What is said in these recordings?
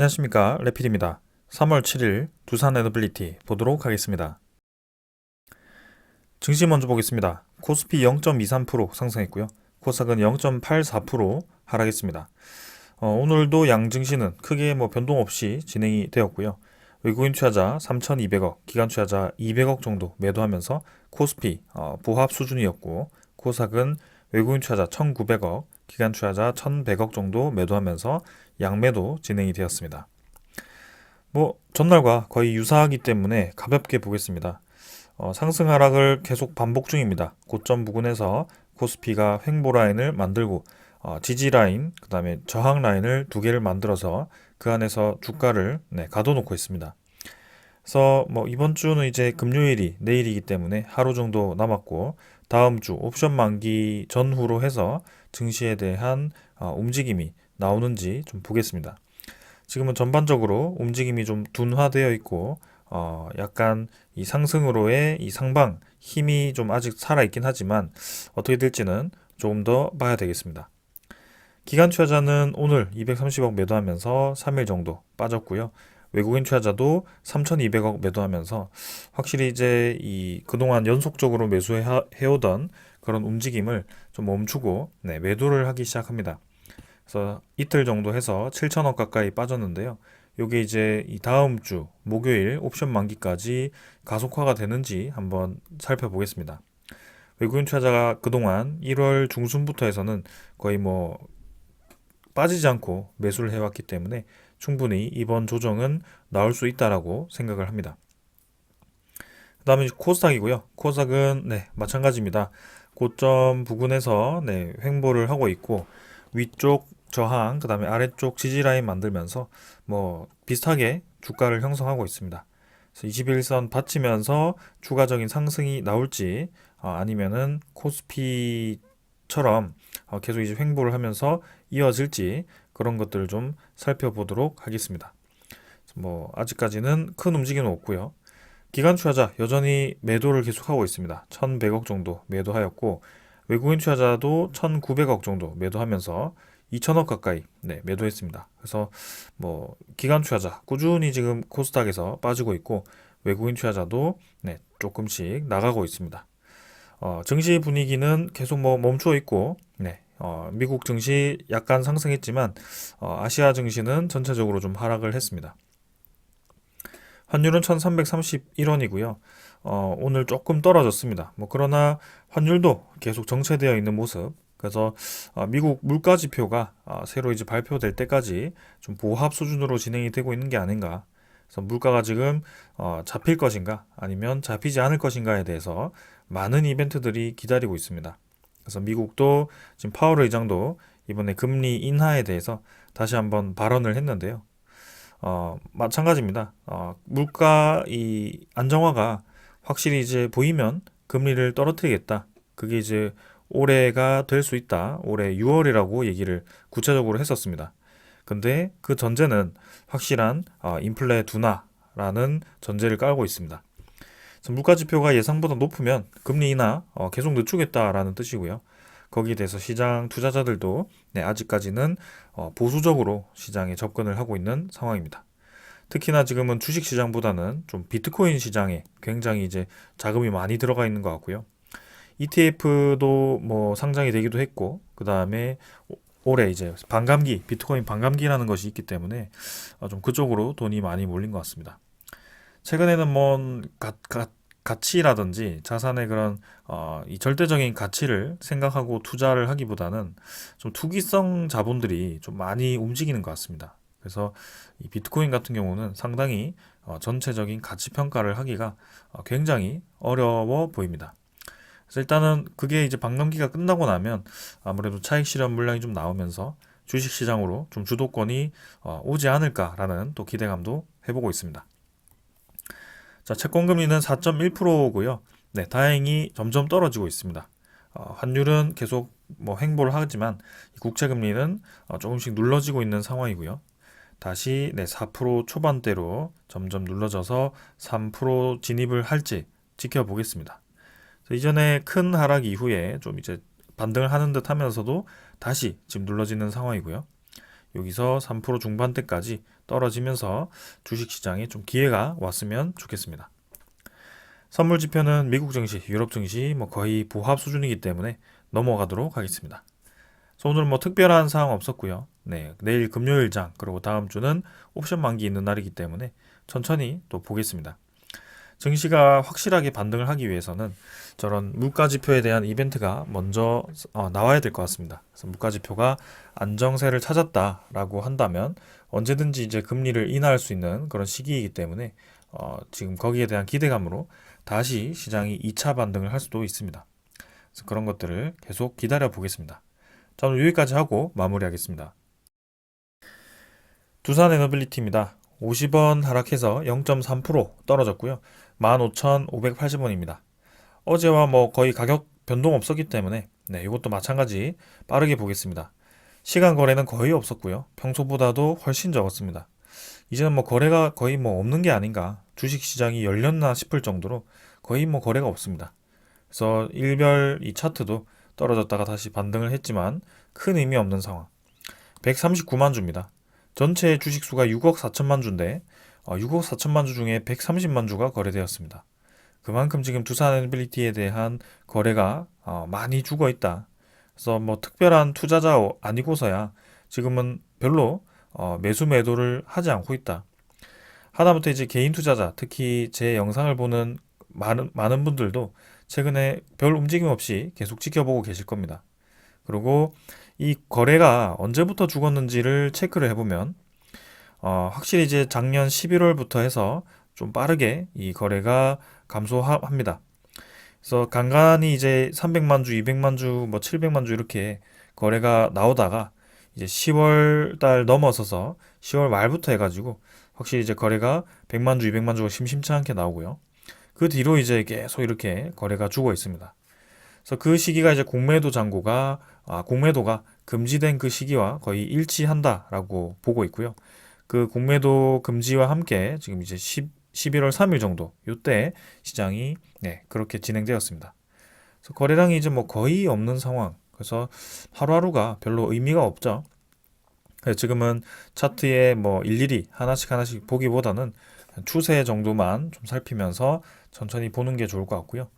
안녕하십니까, 레필입니다. 3월 7일 두산 에너빌리티 보도록 하겠습니다. 증시 먼저 보겠습니다. 코스피 0.23% 상승했고요. 코스닥은 0.84% 하락했습니다. 오늘도 양증시는 크게 변동 없이 진행이 되었고요. 외국인 투자자 3,200억, 기관 투자자 200억 정도 매도하면서 코스피 보합 수준이었고, 코스닥은 외국인 투자자 1,900억, 기관 투자자 1,100억 정도 매도하면서 양매도 진행이 되었습니다. 전날과 거의 유사하기 때문에 가볍게 보겠습니다. 상승 하락을 계속 반복 중입니다. 고점 부근에서 코스피가 횡보 라인을 만들고 지지 라인, 그 다음에 저항 라인을 두 개를 만들어서 그 안에서 주가를 가둬놓고 있습니다. 그래서 이번 주는 이제 금요일이 내일이기 때문에 하루 정도 남았고, 다음 주 옵션 만기 전후로 해서 증시에 대한 움직임이 나오는지 좀 보겠습니다. 지금은 전반적으로 움직임이 좀 둔화되어 있고, 약간 이 상승으로의 이 상방 힘이 좀 아직 살아있긴 하지만 어떻게 될지는 조금 더 봐야 되겠습니다. 기관 투자자는 오늘 230억 매도하면서 3일 정도 빠졌고요. 외국인 투자자도 3,200억 매도하면서 확실히 이제 이 그동안 연속적으로 매수해오던 그런 움직임을 좀 멈추고 매도를 하기 시작합니다. 그래서 이틀 정도 해서 7천억 가까이 빠졌는데요. 요게 이제 이 다음 주 목요일 옵션 만기까지 가속화가 되는지 한번 살펴보겠습니다. 외국인 투자자가 그동안 1월 중순부터 해서는 거의 빠지지 않고 매수를 해왔기 때문에 충분히 이번 조정은 나올 수 있다라고 생각을 합니다. 그 다음에 코스닥이고요. 코스닥은 마찬가지입니다. 고점 부근에서 횡보를 하고 있고, 위쪽 저항, 그 다음에 아래쪽 지지 라인 만들면서 비슷하게 주가를 형성하고 있습니다. 그래서 21선 받치면서 추가적인 상승이 나올지, 아니면은 코스피처럼 계속 이제 횡보를 하면서 이어질지, 그런 것들을 좀 살펴보도록 하겠습니다. 아직까지는 큰 움직임은 없고요. 기관 투자자 여전히 매도를 계속하고 있습니다. 1,100억 정도 매도하였고, 외국인 투자자도 1,900억 정도 매도하면서 2,000억 가까이 매도했습니다. 그래서 기관 투자자 꾸준히 지금 코스닥에서 빠지고 있고, 외국인 투자자도 조금씩 나가고 있습니다. 증시 분위기는 계속 멈춰 있고, 미국 증시 약간 상승했지만 아시아 증시는 전체적으로 좀 하락을 했습니다. 환율은 1331원이고요. 오늘 조금 떨어졌습니다. 그러나 환율도 계속 정체되어 있는 모습. 그래서 미국 물가 지표가 새로 이제 발표될 때까지 좀 보합 수준으로 진행이 되고 있는 게 아닌가. 그래서 물가가 지금 잡힐 것인가 아니면 잡히지 않을 것인가에 대해서 많은 이벤트들이 기다리고 있습니다. 그래서 미국도 지금 파월 의장도 이번에 금리 인하에 대해서 다시 한번 발언을 했는데요. 마찬가지입니다. 물가 이 안정화가 확실히 이제 보이면 금리를 떨어뜨리겠다. 그게 이제 올해가 될 수 있다. 올해 6월이라고 얘기를 구체적으로 했었습니다. 근데 그 전제는 확실한 인플레 둔화라는 전제를 깔고 있습니다. 그래서 물가 지표가 예상보다 높으면 금리 인하 계속 늦추겠다라는 뜻이고요. 거기에 대해서 시장 투자자들도 아직까지는 보수적으로 시장에 접근을 하고 있는 상황입니다. 특히나 지금은 주식 시장보다는 좀 비트코인 시장에 굉장히 이제 자금이 많이 들어가 있는 것 같고요. ETF도 상장이 되기도 했고, 그 다음에 올해 이제 반감기, 비트코인 반감기라는 것이 있기 때문에 좀 그쪽으로 돈이 많이 몰린 것 같습니다. 최근에는 가치라든지 자산의 그런 이 절대적인 가치를 생각하고 투자를 하기보다는 좀 투기성 자본들이 좀 많이 움직이는 것 같습니다. 그래서 이 비트코인 같은 경우는 상당히 전체적인 가치 평가를 하기가 굉장히 어려워 보입니다. 그래서 일단은 그게 이제 반감기가 끝나고 나면 아무래도 차익 실현 물량이 좀 나오면서 주식 시장으로 좀 주도권이 오지 않을까라는 또 기대감도 해보고 있습니다. 자, 채권 금리는 4.1%고요. 다행히 점점 떨어지고 있습니다. 환율은 계속 횡보를 하지만 국채 금리는 조금씩 눌러지고 있는 상황이고요. 다시 4% 초반대로 점점 눌러져서 3% 진입을 할지 지켜보겠습니다. 이전에 큰 하락 이후에 좀 이제 반등을 하는 듯 하면서도 다시 지금 눌러지는 상황이고요. 여기서 3% 중반대까지 떨어지면서 주식시장에 좀 기회가 왔으면 좋겠습니다. 선물 지표는 미국 증시, 유럽 증시 거의 부합 수준이기 때문에 넘어가도록 하겠습니다. 그래서 오늘 특별한 사항 없었고요. 네, 내일 금요일장 그리고 다음 주는 옵션 만기 있는 날이기 때문에 천천히 또 보겠습니다. 증시가 확실하게 반등을 하기 위해서는 저런 물가 지표에 대한 이벤트가 먼저 나와야 될 것 같습니다. 그래서 물가 지표가 안정세를 찾았다라고 한다면 언제든지 이제 금리를 인하할 수 있는 그런 시기이기 때문에 지금 거기에 대한 기대감으로 다시 시장이 2차 반등을 할 수도 있습니다. 그래서 그런 것들을 계속 기다려 보겠습니다. 저는 여기까지 하고 마무리하겠습니다. 두산에너빌리티입니다. 50원 하락해서 0.3% 떨어졌고요. 15,580원입니다. 어제와 거의 가격 변동 없었기 때문에 이것도 마찬가지 빠르게 보겠습니다. 시간 거래는 거의 없었고요. 평소보다도 훨씬 적었습니다. 이제는 거래가 거의 없는 게 아닌가. 주식시장이 열렸나 싶을 정도로 거의 거래가 없습니다. 그래서 일별 이 차트도 떨어졌다가 다시 반등을 했지만 큰 의미 없는 상황. 139만 주입니다. 전체 주식수가 6억 4천만 주인데 6억 4천만 주 중에 130만 주가 거래되었습니다. 그만큼 지금 두산에너빌리티에 대한 거래가 많이 죽어 있다. 그래서 특별한 투자자 아니고서야 지금은 별로 매수 매도를 하지 않고 있다. 하다못해 이제 개인 투자자, 특히 제 영상을 보는 많은 분들도 최근에 별 움직임 없이 계속 지켜보고 계실 겁니다. 그리고 이 거래가 언제부터 죽었는지를 체크를 해보면 확실히 이제 작년 11월부터 해서 좀 빠르게 이 거래가 감소합니다. 그래서 간간히 이제 300만 주, 200만 주, 700만 주 이렇게 거래가 나오다가 이제 10월 달 넘어서서 10월 말부터 해가지고 확실히 이제 거래가 100만 주, 200만 주가 심심치 않게 나오고요. 그 뒤로 이제 계속 이렇게 거래가 죽어 있습니다. 그래서 그 시기가 이제 공매도가 금지된 그 시기와 거의 일치한다라고 보고 있고요. 그 공매도 금지와 함께 지금 이제 11월 3일 정도 요때 시장이 그렇게 진행되었습니다. 그래서 거래량이 이제 거의 없는 상황. 그래서 하루하루가 별로 의미가 없죠. 그래서 지금은 차트에 일일이 하나씩 보기보다는 추세 정도만 좀 살피면서 천천히 보는 게 좋을 것 같고요.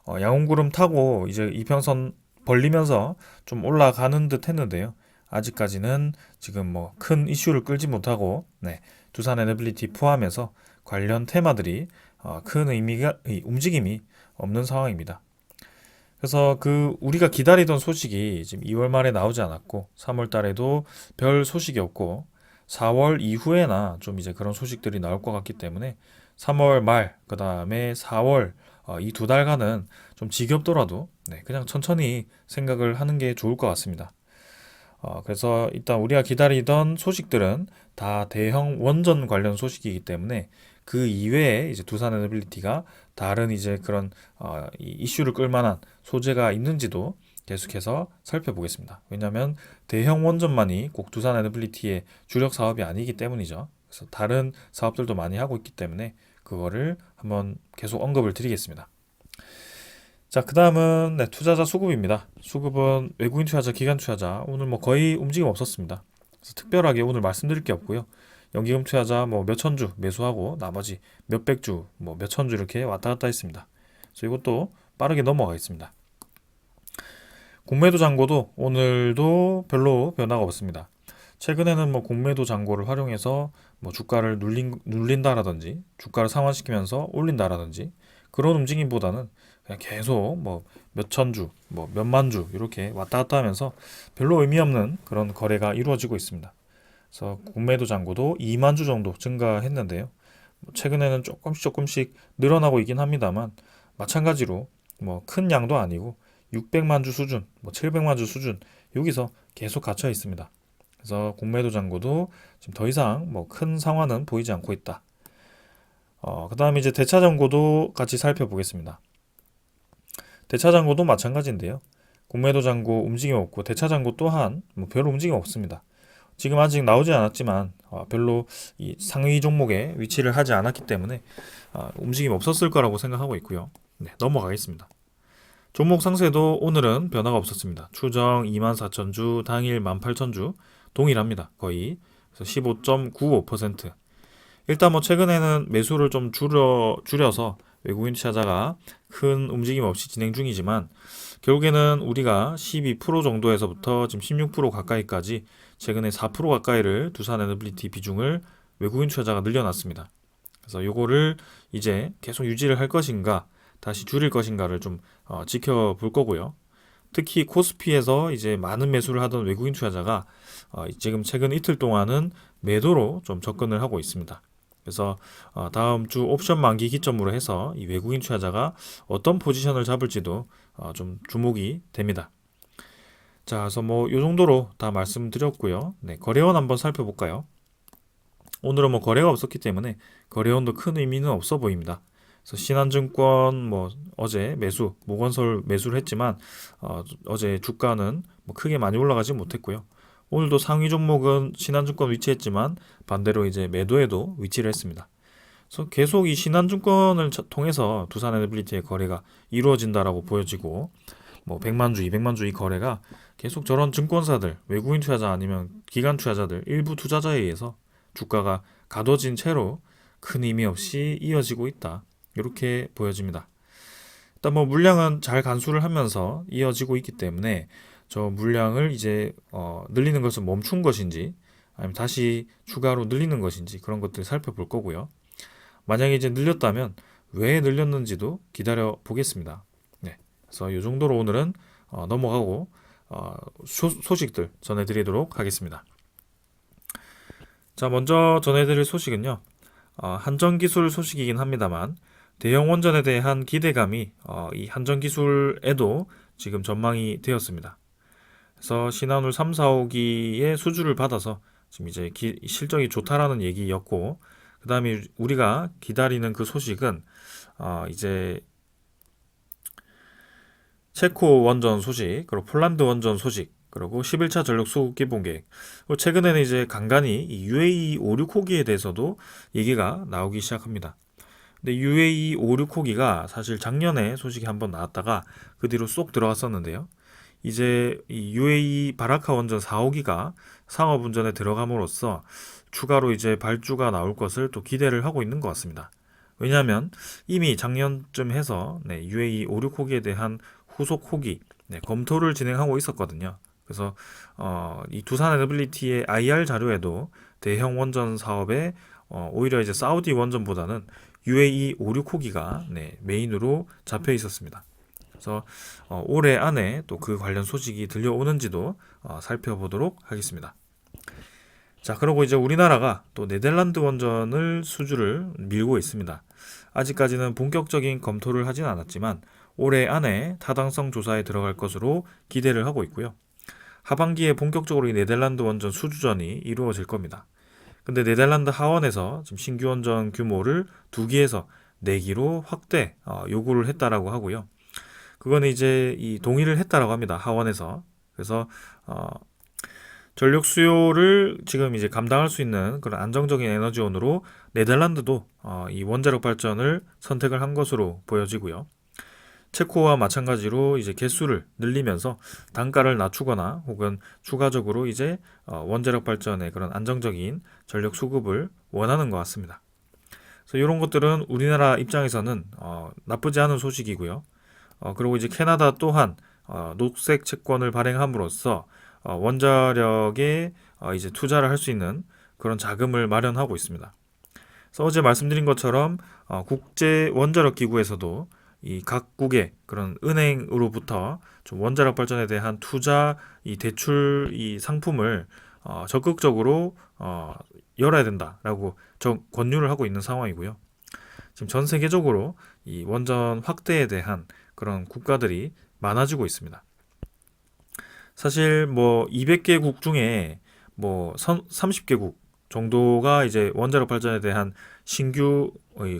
양온구름 타고 이제 이평선 벌리면서 좀 올라가는 듯 했는데요. 아직까지는 지금 큰 이슈를 끌지 못하고 두산에너빌리티 포함해서 관련 테마들이 큰 움직임이 없는 상황입니다. 그래서 우리가 기다리던 소식이 지금 2월 말에 나오지 않았고 3월 달에도 별 소식이 없고 4월 이후에나 좀 이제 그런 소식들이 나올 것 같기 때문에 3월 말 그다음에 4월 이 2달간은 좀 지겹더라도 그냥 천천히 생각을 하는 게 좋을 것 같습니다. 그래서 일단 우리가 기다리던 소식들은 다 대형 원전 관련 소식이기 때문에 그 이외에 이제 두산에너빌리티가 다른 이제 그런 이 이슈를 끌만한 소재가 있는지도 계속해서 살펴보겠습니다. 왜냐하면 대형 원전만이 꼭 두산에너빌리티의 주력 사업이 아니기 때문이죠. 그래서 다른 사업들도 많이 하고 있기 때문에 그거를 한번 계속 언급을 드리겠습니다. 자, 그 다음은 투자자 수급입니다. 수급은 외국인 투자자, 기관 투자자 오늘 거의 움직임 없었습니다. 그래서 특별하게 오늘 말씀드릴 게 없고요. 연기금 투자자 몇천 주 매수하고 나머지 몇백 주, 몇천 주 이렇게 왔다 갔다 했습니다. 그래서 이것도 빠르게 넘어가겠습니다. 공매도 잔고도 오늘도 별로 변화가 없습니다. 최근에는 공매도 잔고를 활용해서 주가를 눌린다라든지 주가를 상환시키면서 올린다라든지 그런 움직임보다는 그냥 계속 몇천 주, 몇만 주 이렇게 왔다 갔다 하면서 별로 의미 없는 그런 거래가 이루어지고 있습니다. 그래서 공매도 잔고도 2만 주 정도 증가했는데요. 최근에는 조금씩 늘어나고 있긴 합니다만 마찬가지로 큰 양도 아니고 600만 주 수준, 700만 주 수준 여기서 계속 갇혀 있습니다. 그래서 공매도 잔고도 지금 더 이상 큰 상황은 보이지 않고 있다. 그 다음에 이제 대차 잔고도 같이 살펴보겠습니다. 대차 잔고도 마찬가지인데요. 공매도 잔고 움직임 없고 대차 잔고 또한 별 움직임 없습니다. 지금 아직 나오지 않았지만 별로 이 상위 종목에 위치를 하지 않았기 때문에 움직임 없었을 거라고 생각하고 있고요. 넘어가겠습니다. 종목 상세도 오늘은 변화가 없었습니다. 추정 24,000주, 당일 18,000주, 동일합니다. 거의. 그래서 15.95%. 일단 뭐 최근에는 매수를 좀 줄여서 외국인 투자자가 큰 움직임 없이 진행 중이지만 결국에는 우리가 12% 정도에서부터 지금 16% 가까이까지 최근에 4% 가까이를 두산 에너빌리티 비중을 외국인 투자자가 늘려놨습니다. 그래서 요거를 이제 계속 유지를 할 것인가 다시 줄일 것인가를 좀 지켜볼 거고요. 특히 코스피에서 이제 많은 매수를 하던 외국인 투자자가 지금 최근 이틀 동안은 매도로 좀 접근을 하고 있습니다. 그래서 다음 주 옵션 만기 기점으로 해서 이 외국인 투자자가 어떤 포지션을 잡을지도 좀 주목이 됩니다. 자, 그래서 뭐 요 정도로 다 말씀드렸고요. 네, 거래원 한번 살펴볼까요? 오늘은 뭐 거래가 없었기 때문에 거래원도 큰 의미는 없어 보입니다. 그래서 신한증권 뭐 어제 모건설 매수를 했지만 어제 주가는 뭐 크게 많이 올라가지 못했고요. 오늘도 상위 종목은 신한증권 위치했지만 반대로 이제 매도에도 위치를 했습니다. 그래서 계속 이 신한증권을 통해서 두산에너빌리티의 거래가 이루어진다라고 보여지고 뭐 100만 주, 200만 주 이 거래가 계속 저런 증권사들, 외국인 투자자 아니면 기관 투자자들, 일부 투자자에 의해서 주가가 가둬진 채로 큰 의미 없이 이어지고 있다. 이렇게 보여집니다. 일단 뭐 물량은 잘 간수를 하면서 이어지고 있기 때문에 저 물량을 이제 늘리는 것은 멈춘 것인지 아니면 다시 추가로 늘리는 것인지 그런 것들 살펴볼 거고요. 만약에 이제 늘렸다면 왜 늘렸는지도 기다려 보겠습니다. 네, 그래서 이 정도로 오늘은 넘어가고 소식들 전해드리도록 하겠습니다. 자, 먼저 전해드릴 소식은요. 한전기술 소식이긴 합니다만 대형 원전에 대한 기대감이 이 한전기술에도 지금 전망이 되었습니다. 그래서 신한울 3, 4호기의 수주를 받아서 지금 이제 실적이 좋다라는 얘기였고 그 다음에 우리가 기다리는 그 소식은 이제 체코 원전 소식, 그리고 폴란드 원전 소식, 그리고 11차 전력 수급 개봉 계획. 그리고 최근에는 이제 간간히 이 UAE 5,6호기에 대해서도 얘기가 나오기 시작합니다. 근데 UAE 5,6호기가 사실 작년에 소식이 한번 나왔다가 그 뒤로 쏙 들어갔었는데요. 이제 이 UAE 바라카 원전 4호기가 상업 운전에 들어감으로써 추가로 이제 발주가 나올 것을 또 기대를 하고 있는 것 같습니다. 왜냐하면 이미 작년쯤 해서 UAE 5,6호기에 대한 후속 호기 검토를 진행하고 있었거든요. 그래서 이 두산 에너빌리티의 IR 자료에도 대형 원전 사업에 오히려 이제 사우디 원전보다는 UAE 5,6호기가 메인으로 잡혀 있었습니다. 그래서 올해 안에 또 그 관련 소식이 들려오는지도 살펴보도록 하겠습니다. 자, 그리고 이제 우리나라가 또 네덜란드 원전을 수주를 밀고 있습니다. 아직까지는 본격적인 검토를 하진 않았지만 올해 안에 타당성 조사에 들어갈 것으로 기대를 하고 있고요. 하반기에 본격적으로 이 네덜란드 원전 수주전이 이루어질 겁니다. 근데 네덜란드 하원에서 지금 신규 원전 규모를 2기에서 4기로 확대 요구를 했다라고 하고요. 그거는 이제 이 동의를 했다라고 합니다. 하원에서. 그래서 전력 수요를 지금 이제 감당할 수 있는 그런 안정적인 에너지원으로 네덜란드도 이 원자력 발전을 선택을 한 것으로 보여지고요. 체코와 마찬가지로 이제 개수를 늘리면서 단가를 낮추거나 혹은 추가적으로 이제 원자력 발전의 그런 안정적인 전력 수급을 원하는 것 같습니다. 그래서 이런 것들은 우리나라 입장에서는 나쁘지 않은 소식이고요. 그리고 이제 캐나다 또한 녹색 채권을 발행함으로써 원자력에 이제 투자를 할 수 있는 그런 자금을 마련하고 있습니다. 그래서 어제 말씀드린 것처럼 국제 원자력 기구에서도 이 각국의 그런 은행으로부터 좀 원자력 발전에 대한 투자, 이 대출, 이 상품을 적극적으로 열어야 된다라고 권유를 하고 있는 상황이고요. 지금 전 세계적으로 이 원전 확대에 대한 그런 국가들이 많아지고 있습니다. 사실 뭐 200개국 중에 뭐 30개국 정도가 이제 원자력 발전에 대한 신규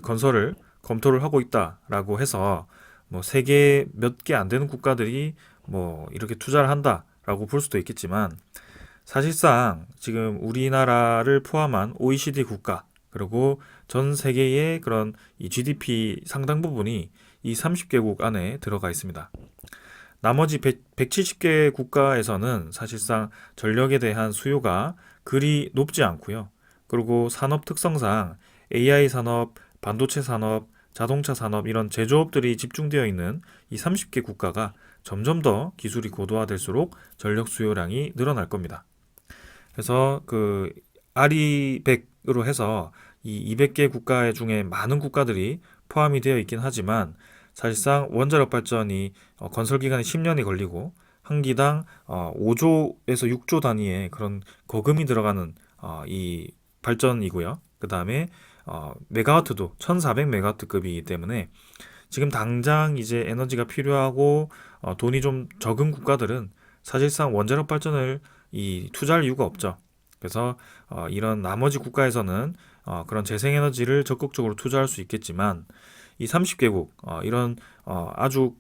건설을 검토를 하고 있다라고 해서 뭐 세계 몇 개 안 되는 국가들이 뭐 이렇게 투자를 한다라고 볼 수도 있겠지만 사실상 지금 우리나라를 포함한 OECD 국가 그리고 전 세계의 그런 이 GDP 상당 부분이 이 30개국 안에 들어가 있습니다. 나머지 170개 국가에서는 사실상 전력에 대한 수요가 그리 높지 않고요. 그리고 산업 특성상 AI 산업, 반도체 산업, 자동차 산업 이런 제조업들이 집중되어 있는 이 30개 국가가 점점 더 기술이 고도화될수록 전력 수요량이 늘어날 겁니다. 그래서 그 RE100으로 해서 이 200개 국가 중에 많은 국가들이 포함이 되어 있긴 하지만 사실상 원자력 발전이 건설 기간이 10년이 걸리고 한 기당 5조에서 6조 단위의 그런 거금이 들어가는 이 발전이고요. 그 다음에 메가와트도 1400메가와트급이기 때문에 지금 당장 이제 에너지가 필요하고 돈이 좀 적은 국가들은 사실상 원자력 발전을 투자할 이유가 없죠. 그래서 이런 나머지 국가에서는 그런 재생에너지를 적극적으로 투자할 수 있겠지만 이 30개국 이런 아주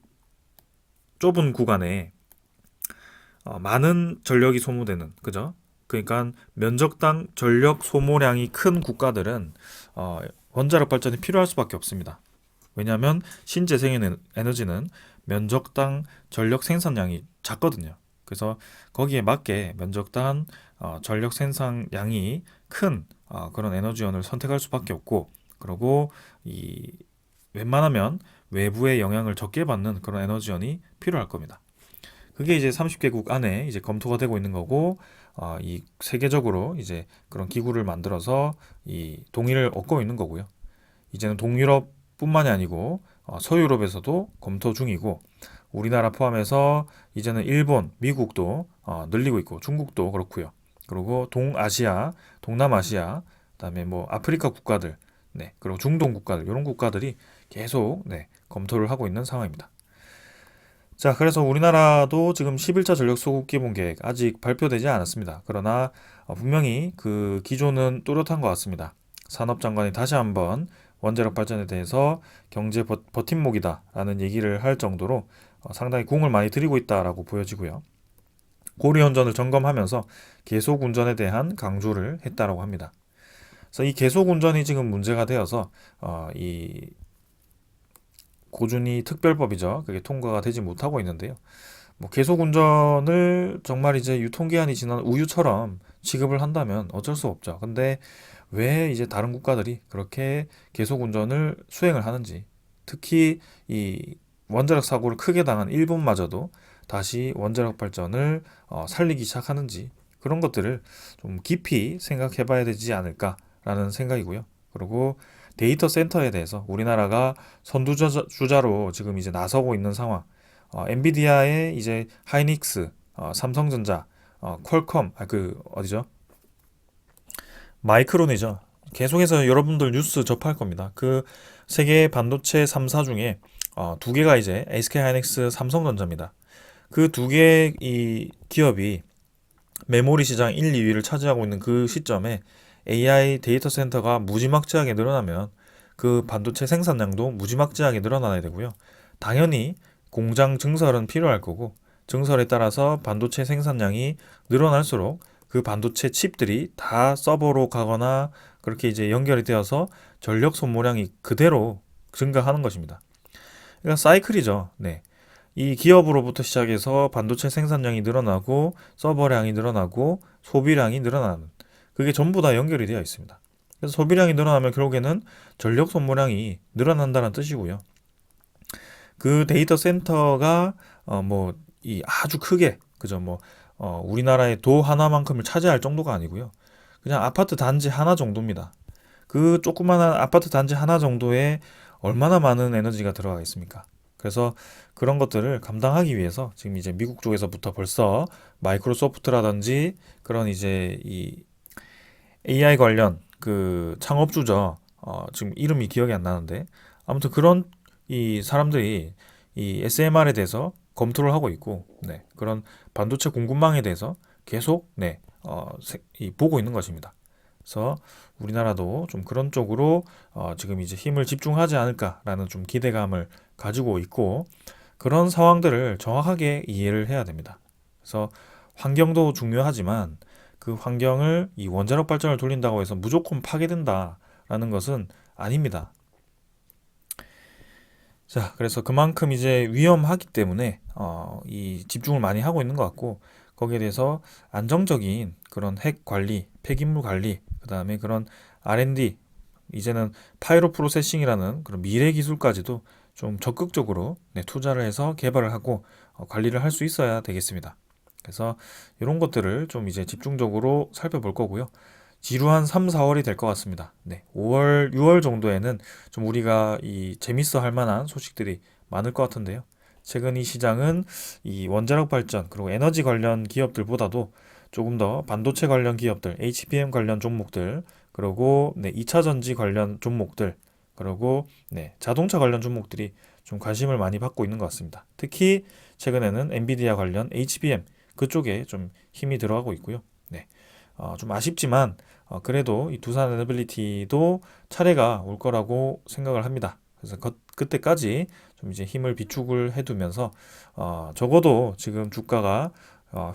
좁은 구간에 많은 전력이 소모되는 그죠? 그러니까 면적당 전력 소모량이 큰 국가들은 원자력 발전이 필요할 수밖에 없습니다. 왜냐하면 신재생 에너지는 면적당 전력 생산량이 작거든요. 그래서 거기에 맞게 면적당 전력 생산량이 큰 그런 에너지원을 선택할 수밖에 없고, 그리고 이 웬만하면 외부의 영향을 적게 받는 그런 에너지원이 필요할 겁니다. 그게 이제 30개국 안에 이제 검토가 되고 있는 거고, 이 세계적으로 이제 그런 기구를 만들어서 이 동의를 얻고 있는 거고요. 이제는 동유럽뿐만이 아니고 서유럽에서도 검토 중이고, 우리나라 포함해서 이제는 일본, 미국도 늘리고 있고, 중국도 그렇고요. 그리고 동아시아, 동남아시아, 그다음에 뭐 아프리카 국가들, 네, 그리고 중동 국가들, 이런 국가들이 계속 검토를 하고 있는 상황입니다. 자, 그래서 우리나라도 지금 11차 전력 소국 기본 계획 아직 발표되지 않았습니다. 그러나 분명히 그 기조는 뚜렷한 것 같습니다. 산업장관이 다시 한번 원자력 발전에 대해서 경제 버팀목이다라는 얘기를 할 정도로 상당히 공을 많이 들이고 있다라고 보여지고요. 고리운전을 점검하면서 계속 운전에 대한 강조를 했다라고 합니다. 그래서 이 계속 운전이 지금 문제가 되어서 이 고준위 특별법이죠. 그게 통과가 되지 못하고 있는데요. 뭐 계속 운전을 정말 이제 유통기한이 지난 우유처럼 취급을 한다면 어쩔 수 없죠. 근데 왜 이제 다른 국가들이 그렇게 계속 운전을 수행을 하는지, 특히 이 원자력 사고를 크게 당한 일본마저도 다시 원자력 발전을 살리기 시작하는지, 그런 것들을 좀 깊이 생각해 봐야 되지 않을까라는 생각이고요. 그리고 데이터 센터에 대해서 우리나라가 선두주자로 지금 이제 나서고 있는 상황, 엔비디아의 이제 하이닉스, 삼성전자, 퀄컴, 어디죠? 마이크론이죠. 계속해서 여러분들 뉴스 접할 겁니다. 그 세계 반도체 3사 중에 두 개가 이제 SK 하이닉스, 삼성전자입니다. 그 두 개의 이 기업이 메모리 시장 1, 2위를 차지하고 있는 그 시점에 AI 데이터 센터가 무지막지하게 늘어나면 그 반도체 생산량도 무지막지하게 늘어나야 되고요. 당연히 공장 증설은 필요할 거고, 증설에 따라서 반도체 생산량이 늘어날수록 그 반도체 칩들이 다 서버로 가거나 그렇게 이제 연결이 되어서 전력 소모량이 그대로 증가하는 것입니다. 그러니까 사이클이죠. 네. 이 기업으로부터 시작해서 반도체 생산량이 늘어나고 서버량이 늘어나고 소비량이 늘어나는, 그게 전부 다 연결이 되어 있습니다. 그래서 소비량이 늘어나면 결국에는 전력 소모량이 늘어난다는 뜻이고요. 그 데이터 센터가 뭐 이 아주 크게 그죠, 뭐 우리나라의 도 하나만큼을 차지할 정도가 아니고요. 그냥 아파트 단지 하나 정도입니다. 그 조그마한 아파트 단지 하나 정도에 얼마나 많은 에너지가 들어가 있습니까? 그래서 그런 것들을 감당하기 위해서 지금 이제 미국 쪽에서부터 벌써 마이크로소프트라든지 그런 이제 이 AI 관련 그 창업주죠. 지금 이름이 기억이 안 나는데 아무튼 그런 이 사람들이 이 SMR에 대해서 검토를 하고 있고, 네, 그런 반도체 공급망에 대해서 계속 보고 있는 것입니다. 그래서 우리나라도 좀 그런 쪽으로 지금 이제 힘을 집중하지 않을까라는 좀 기대감을 가지고 있고, 그런 상황들을 정확하게 이해를 해야 됩니다. 그래서 환경도 중요하지만 그 환경을 이 원자력 발전을 돌린다고 해서 무조건 파괴된다라는 것은 아닙니다. 자, 그래서 그만큼 이제 위험하기 때문에 이 집중을 많이 하고 있는 것 같고, 거기에 대해서 안정적인 그런 핵 관리, 폐기물 관리, 그다음에 그런 R&D, 이제는 파이로 프로세싱이라는 그런 미래 기술까지도 좀 적극적으로 투자를 해서 개발을 하고 관리를 할 수 있어야 되겠습니다. 그래서 이런 것들을 좀 이제 집중적으로 살펴볼 거고요. 지루한 3, 4월이 될 것 같습니다. 네, 5월, 6월 정도에는 좀 우리가 이 재밌어 할 만한 소식들이 많을 것 같은데요. 최근 이 시장은 이 원자력 발전 그리고 에너지 관련 기업들보다도 조금 더 반도체 관련 기업들, HBM 관련 종목들, 그리고 2차 전지 관련 종목들, 그리고 자동차 관련 종목들이 좀 관심을 많이 받고 있는 것 같습니다. 특히 최근에는 엔비디아 관련 HBM 그쪽에 좀 힘이 들어가고 있고요. 네. 좀 아쉽지만 그래도 이 두산 에너빌리티도 차례가 올 거라고 생각을 합니다. 그래서 그때까지 좀 이제 힘을 비축을 해두면서 적어도 지금 주가가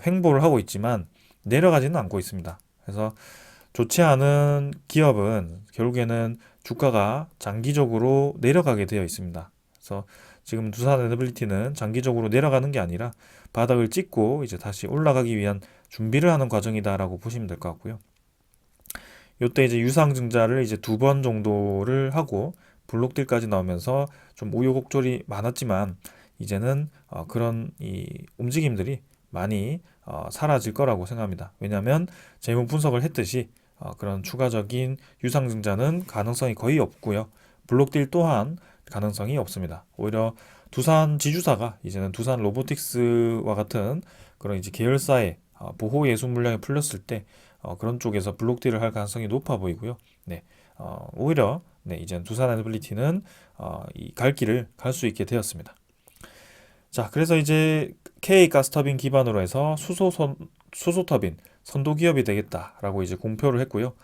횡보를 하고 있지만 내려가지는 않고 있습니다. 그래서 좋지 않은 기업은 결국에는 주가가 장기적으로 내려가게 되어 있습니다. 그래서 지금 두산 에너빌리티는 장기적으로 내려가는 게 아니라 바닥을 찍고 이제 다시 올라가기 위한 준비를 하는 과정이다라고 보시면 될 것 같고요. 이때 이제 유상증자를 이제 2번 정도를 하고 블록딜까지 나오면서 좀 우여곡절이 많았지만 이제는 그런 이 움직임들이 많이 사라질 거라고 생각합니다. 왜냐하면 재무 분석을 했듯이 그런 추가적인 유상증자는 가능성이 거의 없고요. 블록딜 또한 가능성이 없습니다. 오히려 두산 지주사가 이제는 두산 로보틱스와 같은 그런 이제 계열사의 보호 예수 물량이 풀렸을 때 그런 쪽에서 블록딜을 할 가능성이 높아 보이고요. 오히려 이제 두산 에너빌리티는 이 갈 길을 갈 수 있게 되었습니다. 자, 그래서 이제 K 가스터빈 기반으로 해서 수소 터빈 선도 기업이 되겠다라고 이제 공표를 했고요.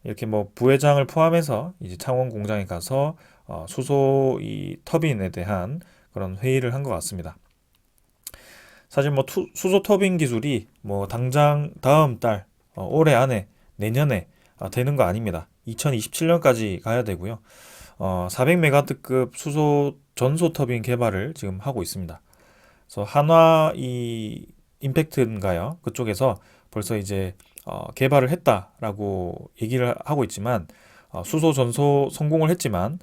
이렇게 뭐 부회장을 포함해서 이제 창원 공장에 가서 수소 이 터빈에 대한 그런 회의를 한 것 같습니다. 사실 뭐 수소 터빈 기술이 뭐 당장 다음 달, 올해 안에, 내년에 되는 거 아닙니다. 2027년까지 가야 되고요. 400메가와트급 수소 전소 터빈 개발을 지금 하고 있습니다. 그래서 한화 이 임팩트인가요? 그쪽에서 벌써 이제 개발을 했다라고 얘기를 하고 있지만 수소 전소 성공을 했지만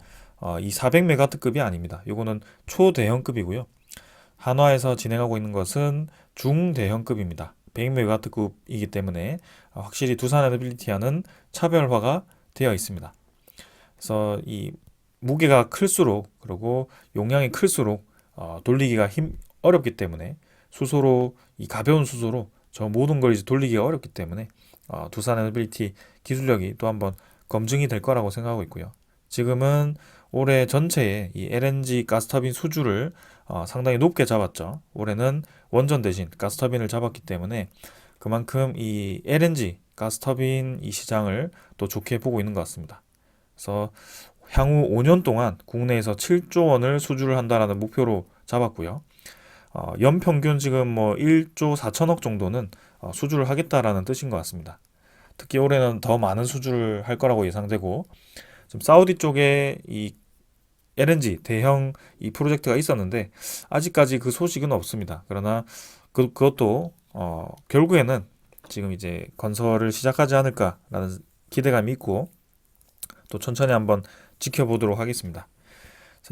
이 400메가와트급이 아닙니다. 이거는 초대형급이고요. 한화에서 진행하고 있는 것은 중대형급입니다. 100메가와트급이기 때문에 확실히 두산 에너빌리티와는 차별화가 되어 있습니다. 그래서 이 무게가 클수록 그리고 용량이 클수록 돌리기가 어렵기 때문에 수소로 이 가벼운 수소로 저 모든 걸 이제 돌리기가 어렵기 때문에 두산 에너빌리티 기술력이 또 한번 검증이 될 거라고 생각하고 있고요. 지금은 올해 전체의 이 LNG 가스터빈 수주를 상당히 높게 잡았죠. 올해는 원전 대신 가스터빈을 잡았기 때문에 그만큼 이 LNG 가스터빈 이 시장을 또 좋게 보고 있는 것 같습니다. 그래서 향후 5년 동안 국내에서 7조 원을 수주를 한다라는 목표로 잡았고요. 연평균 지금 뭐 1조 4천억 정도는 수주를 하겠다라는 뜻인 것 같습니다. 특히 올해는 더 많은 수주를 할 거라고 예상되고 지금 사우디 쪽에 이 LNG 대형 이 프로젝트가 있었는데 아직까지 그 소식은 없습니다. 그러나 그것도 결국에는 지금 이제 건설을 시작하지 않을까라는 기대감이 있고 또 천천히 한번 지켜보도록 하겠습니다.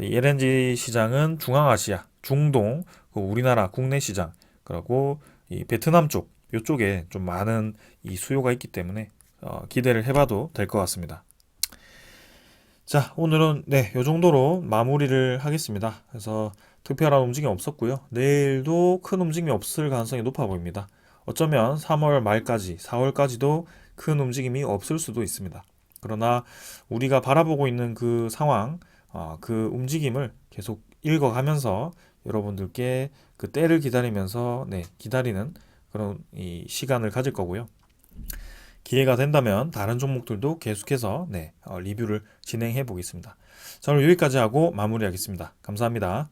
이 LNG 시장은 중앙아시아, 중동, 우리나라 국내 시장, 그리고 이 베트남 쪽, 이쪽에 좀 많은 이 수요가 있기 때문에 기대를 해봐도 될 것 같습니다. 자, 오늘은 요 정도로 마무리를 하겠습니다. 그래서 특별한 움직임 없었고요. 내일도 큰 움직임이 없을 가능성이 높아 보입니다. 어쩌면 3월 말까지, 4월까지도 큰 움직임이 없을 수도 있습니다. 그러나 우리가 바라보고 있는 그 상황, 그 움직임을 계속 읽어가면서 여러분들께 그 때를 기다리면서 기다리는 그런 이 시간을 가질 거고요. 기회가 된다면 다른 종목들도 계속해서 리뷰를 진행해 보겠습니다. 자, 오늘 여기까지 하고 마무리하겠습니다. 감사합니다.